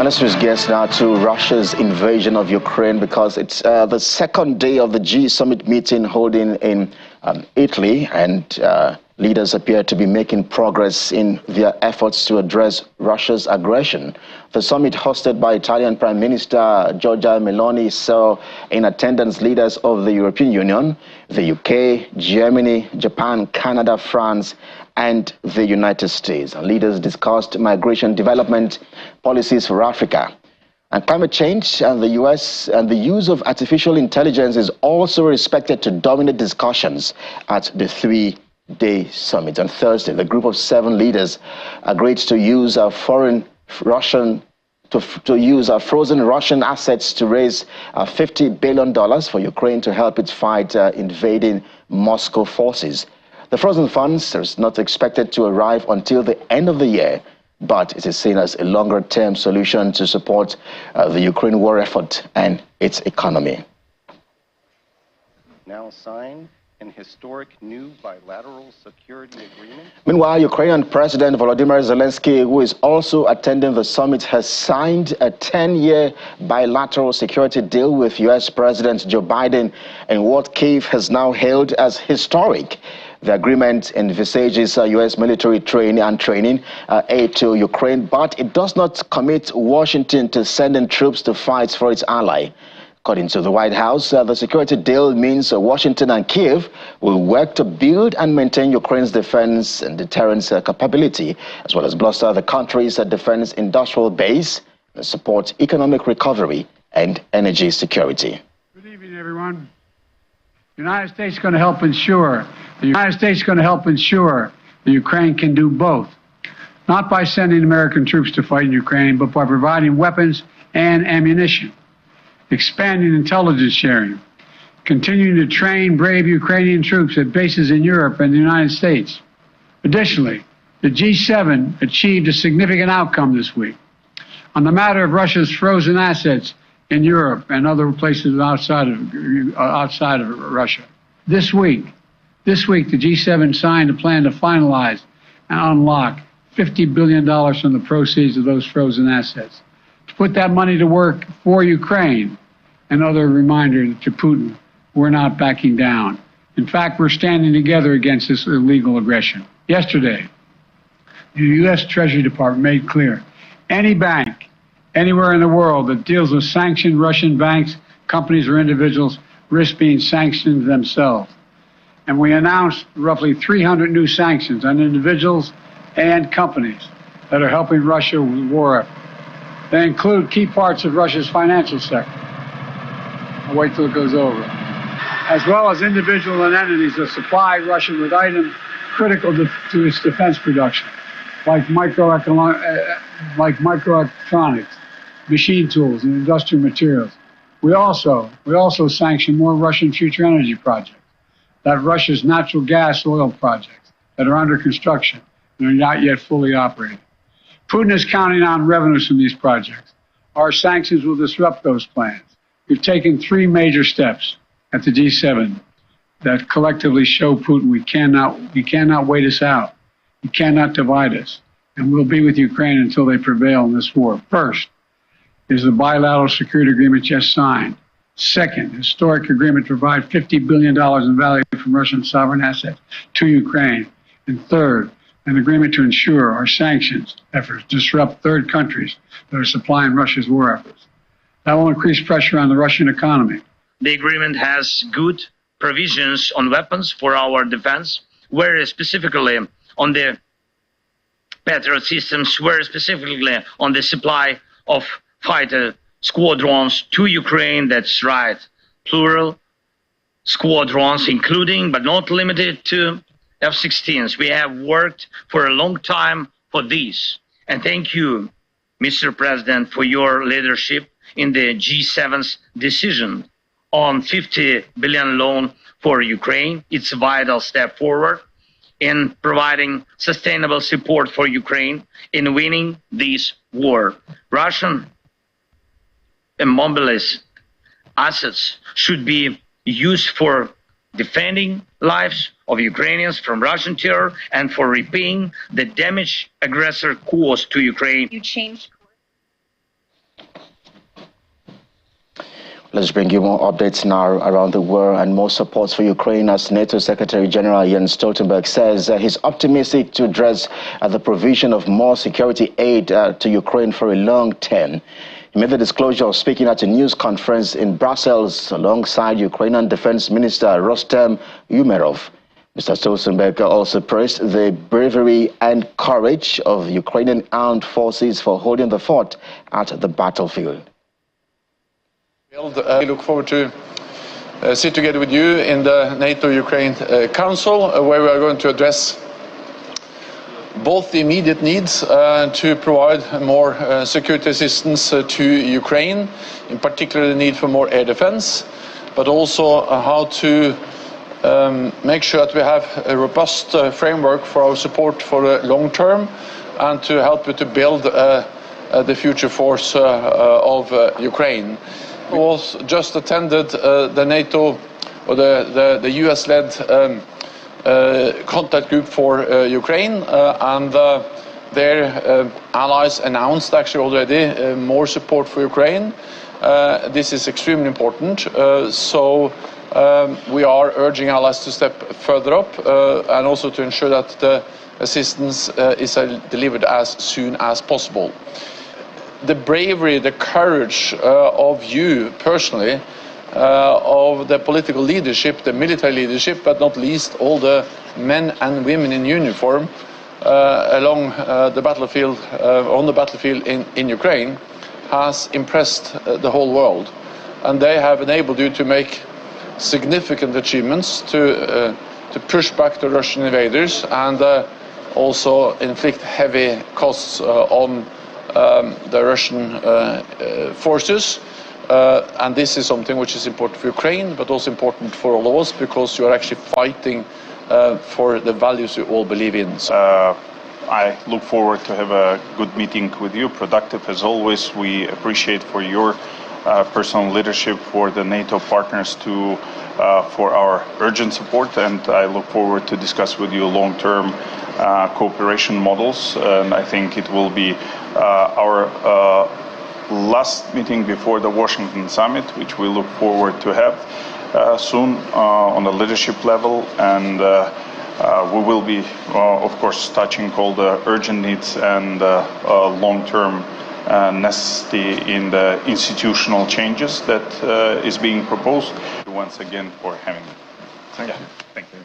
Let's just get now to Russia's invasion of Ukraine, because it's the second day of the G summit meeting holding in Italy, and leaders appear to be making progress in their efforts to address Russia's aggression. The summit, hosted by Italian Prime Minister Giorgia Meloni, saw in attendance leaders of the European Union, the UK, Germany, Japan, Canada, France, and the United States. And leaders discussed migration development policies for Africa. And climate change and the US and the use of artificial intelligence is also expected to dominate discussions at the three-day summit. On Thursday, the group of 7 leaders agreed to use frozen Russian assets to raise $50 billion for Ukraine to help it fight invading Moscow forces. The frozen funds are not expected to arrive until the end of the year, but it is seen as a longer-term solution to support the Ukraine war effort and its economy. Now signed an historic new bilateral security agreement. Meanwhile, Ukrainian President Volodymyr Zelensky, who is also attending the summit, has signed a 10-year bilateral security deal with U.S. President Joe Biden in what Kyiv has now hailed as historic. The agreement envisages U.S. military training aid to Ukraine, but it does not commit Washington to sending troops to fight for its ally. According to the White House, the security deal means Washington and Kyiv will work to build and maintain Ukraine's defense and deterrence capability, as well as bolster the country's defense industrial base and support economic recovery and energy security. Good evening, everyone. The United States is going to help ensure that Ukraine can do both, not by sending American troops to fight in Ukraine, but by providing weapons and ammunition, expanding intelligence sharing, continuing to train brave Ukrainian troops at bases in Europe and the United States. Additionally, the G7 achieved a significant outcome this week on the matter of Russia's frozen assets in Europe and other places outside of Russia. This week, the G7 signed a plan to finalize and unlock $50 billion from the proceeds of those frozen assets, to put that money to work for Ukraine. Another reminder to Putin, we're not backing down. In fact, we're standing together against this illegal aggression. Yesterday, the U.S. Treasury Department made clear any bank anywhere in the world that deals with sanctioned Russian banks, companies, or individuals risk being sanctioned themselves. And we announced roughly 300 new sanctions on individuals and companies that are helping Russia with war effort. They include key parts of Russia's financial sector. I'll wait till it goes over. As well as individuals and entities that supply Russia with items critical to its defense production, like microelectronics, machine tools, and industrial materials. We also sanction more Russian future energy projects, that Russia's natural gas oil projects that are under construction and are not yet fully operating. Putin is counting on revenues from these projects. Our sanctions will disrupt those plans. We've taken 3 major steps at the G7 that collectively show Putin we cannot wait us out. He cannot divide us. And we'll be with Ukraine until they prevail in this war. First is the bilateral security agreement just signed. Second, historic agreement to provide $50 billion in value from Russian sovereign assets to Ukraine. And third, an agreement to ensure our sanctions efforts disrupt third countries that are supplying Russia's war efforts. That will increase pressure on the Russian economy. The agreement has good provisions on weapons for our defense, very specifically on the Patriot systems, very specifically on the supply of fighter squadrons to Ukraine. That's right, plural squadrons, including but not limited to F-16s. We have worked for a long time for this. And thank you, Mr. President, for your leadership in the G7's decision on $50 billion loan for Ukraine. It's a vital step forward in providing sustainable support for Ukraine in winning this war. Russian immobilized assets should be used for defending lives of Ukrainians from Russian terror and for repaying the damage aggressor caused to Ukraine. You changed Let's bring you more updates now around the world and more support for Ukraine, as NATO Secretary General Jens Stoltenberg says he's optimistic to address the provision of more security aid to Ukraine for a long term. He made the disclosure speaking at a news conference in Brussels alongside Ukrainian Defense Minister Rustem Umerov. Mr. Stoltenberg also praised the bravery and courage of Ukrainian armed forces for holding the fort at the battlefield. I look forward to sit together with you in the NATO-Ukraine Council, where we are going to address both the immediate needs to provide more security assistance to Ukraine, in particular the need for more air defense, but also how to make sure that we have a robust framework for our support for the long term, and to help you to build the future force of Ukraine. Was just attended the NATO, or the US-led contact group for Ukraine, and their allies announced actually already more support for Ukraine. This is extremely important, so we are urging allies to step further up and also to ensure that the assistance is delivered as soon as possible. The bravery, the courage of you personally, of the political leadership, the military leadership, but not least all the men and women in uniform along the battlefield, on the battlefield in Ukraine, has impressed the whole world. And they have enabled you to make significant achievements to push back the Russian invaders, and also inflict heavy costs on the Russian forces, and this is something which is important for Ukraine, but also important for all of us, because you are actually fighting for the values you all believe in. I look forward to have a good meeting with you, productive as always. We appreciate for your personal leadership, for the NATO partners, for our urgent support, and I look forward to discuss with you long-term cooperation models, and I think it will be our last meeting before the Washington summit, which we look forward to have soon on the leadership level, and we will be, of course, touching all the urgent needs and long-term necessity in the institutional changes that is being proposed. Once again for having me. Thank you. Thank you.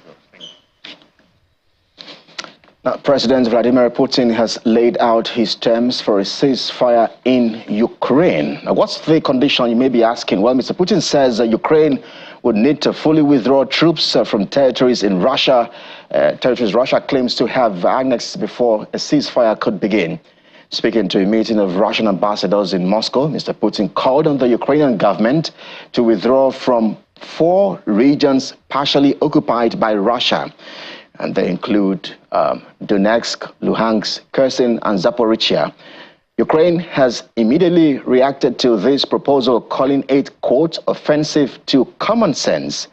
Now, President Vladimir Putin has laid out his terms for a ceasefire in Ukraine. Now, what's the condition, you may be asking? Well, Mr. Putin says that Ukraine would need to fully withdraw troops from territories in Russia, territories Russia claims to have annexed before a ceasefire could begin. Speaking to a meeting of Russian ambassadors in Moscow, Mr. Putin called on the Ukrainian government to withdraw from 4 regions partially occupied by Russia. And they include Donetsk, Luhansk, Kherson, and Zaporizhia. Ukraine has immediately reacted to this proposal, calling it, quote, offensive to common sense.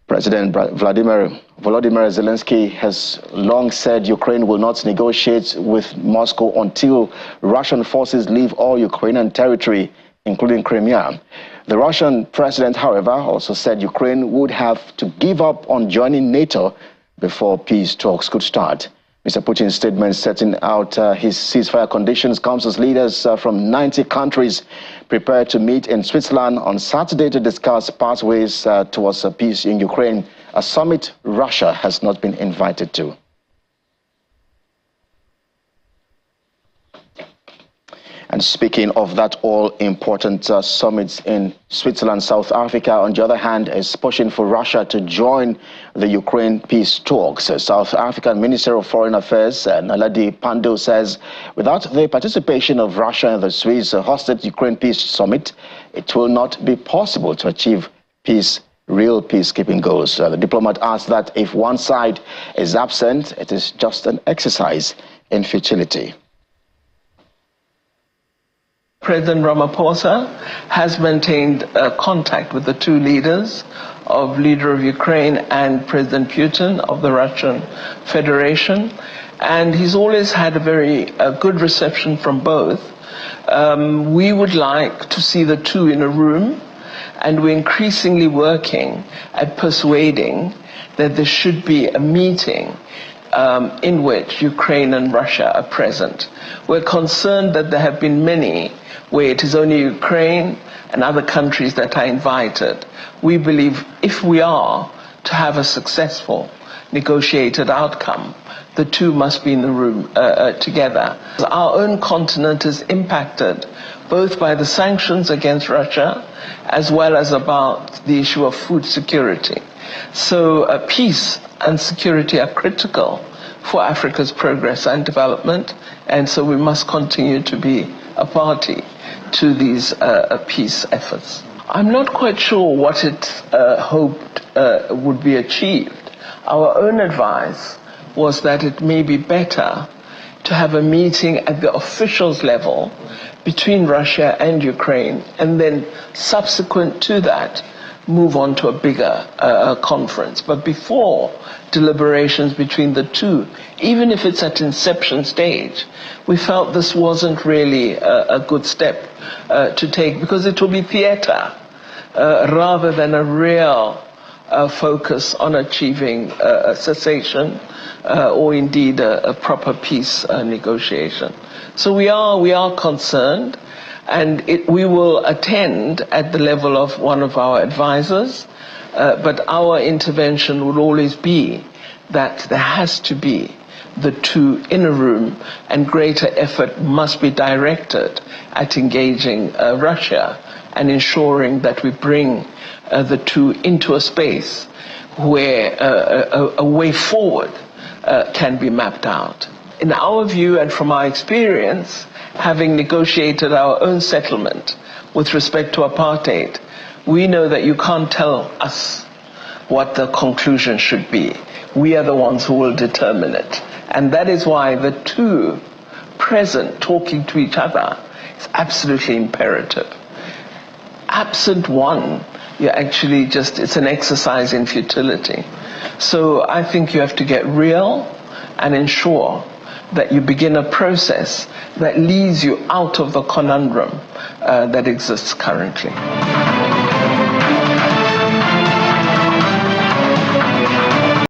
President Volodymyr Zelensky has long said Ukraine will not negotiate with Moscow until Russian forces leave all Ukrainian territory, including Crimea. The Russian president, however, also said Ukraine would have to give up on joining NATO before peace talks could start. Mr. Putin's statement setting out his ceasefire conditions comes as leaders from 90 countries prepare to meet in Switzerland on Saturday to discuss pathways towards peace in Ukraine, a summit Russia has not been invited to. And speaking of that all-important summit in Switzerland, South Africa, on the other hand, is pushing for Russia to join the Ukraine peace talks. South African Minister of Foreign Affairs, Naledi Pandor, says without the participation of Russia in the Swiss-hosted Ukraine peace summit, it will not be possible to achieve peace, real peacekeeping goals. The diplomat adds that if one side is absent, it is just an exercise in futility. President Ramaphosa has maintained contact with the 2 leaders, leader of Ukraine and President Putin of the Russian Federation, and he's always had a very good reception from both. We would like to see the 2 in a room and we're increasingly working at persuading that there should be a meeting in which Ukraine and Russia are present. We're concerned that there have been many where it is only Ukraine and other countries that are invited. We believe if we are to have a successful negotiated outcome, the two must be in the room together. Our own continent is impacted both by the sanctions against Russia as well as about the issue of food security. So peace and security are critical for Africa's progress and development, and so we must continue to be a party to these peace efforts. I'm not quite sure what it hoped would be achieved. Our own advice was that it may be better to have a meeting at the officials level between Russia and Ukraine, and then subsequent to that, move on to a bigger conference. But before deliberations between the two, even if it's at inception stage, we felt this wasn't really a good step to take, because it will be theater rather than a real focus on achieving a cessation or indeed a proper peace negotiation. So we are concerned, and we will attend at the level of one of our advisors, but our intervention will always be that there has to be the two in a room, and greater effort must be directed at engaging Russia and ensuring that we bring the two into a space where a way forward can be mapped out. In our view and from our experience, having negotiated our own settlement with respect to apartheid, we know that you can't tell us what the conclusion should be. We are the ones who will determine it. And that is why the two present talking to each other is absolutely imperative. Absent one, you're actually it's an exercise in futility. So I think you have to get real and ensure that you begin a process that leads you out of the conundrum that exists currently.